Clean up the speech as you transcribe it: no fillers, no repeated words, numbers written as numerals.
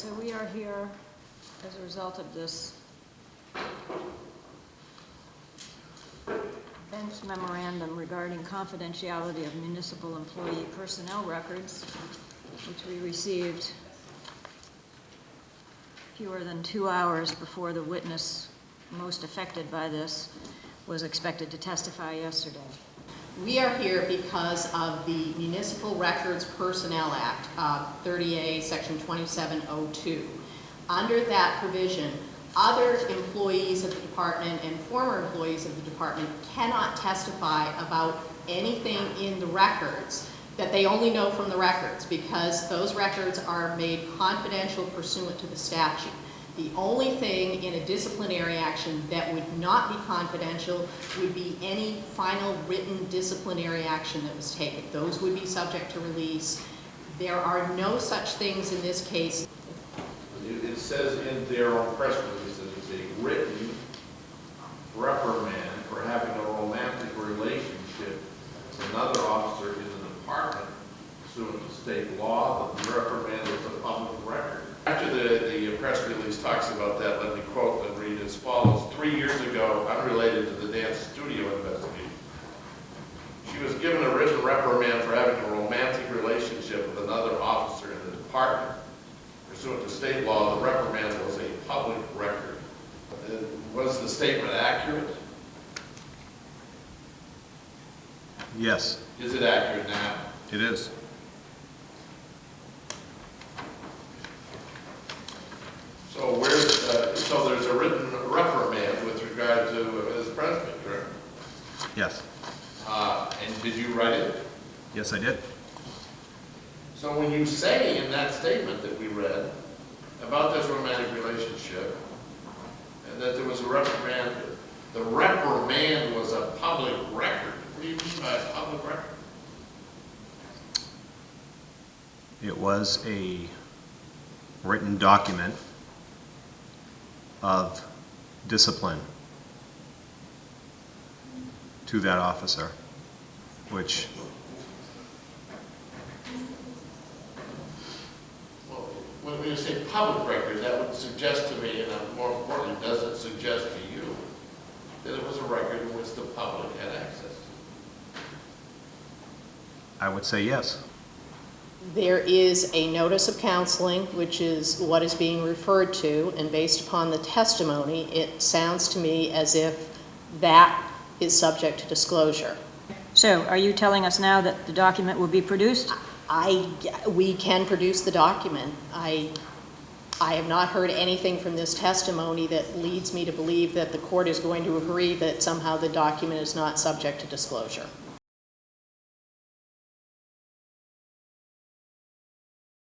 So we are here as a result of this bench memorandum regarding confidentiality of municipal employee personnel records, which we received fewer than 2 hours before the witness most affected by this was expected to testify yesterday. We are here because of the Municipal Records Personnel Act, 30A, Section 2702. Under that provision, other employees of the department and former employees of the department cannot testify about anything in the records that they only know from the records, because those records are made confidential pursuant to the statute. The only thing in a disciplinary action that would not be confidential would be any final written disciplinary action that was taken. Those would be subject to release. There are no such things in this case. It says in their own press release that it's a written reprimand for having a romantic relationship with another officer in the department pursuant to state law. The reprimand is a public record. After the press release talks about that, let me quote and read as follows. 3 years ago, unrelated to the dance studio investigation, she was given a written reprimand for having a romantic relationship with another officer in the department. Pursuant to state law, the reprimand was a public record. Was the statement accurate? Yes, Is it accurate now? it is. So so there's a written reprimand with regard to Ms. Presby, correct? Yes. And did you write it? Yes, I did. So when you say in that statement that we read about this romantic relationship and that there was a reprimand, the reprimand was a public record. What do you mean by a public record? It was a written document of discipline to that officer, which When you say public record, that would suggest to me, and more importantly, does it suggest to you that it was a record in which the public had access to? I would say yes. There is a notice of counseling, which is what is being referred to, and based upon the testimony, it sounds to me as if that is subject to disclosure. So are you telling us now that the document will be produced? We can produce the document. I have not heard anything from this testimony that leads me to believe that the court is going to agree that somehow the document is not subject to disclosure.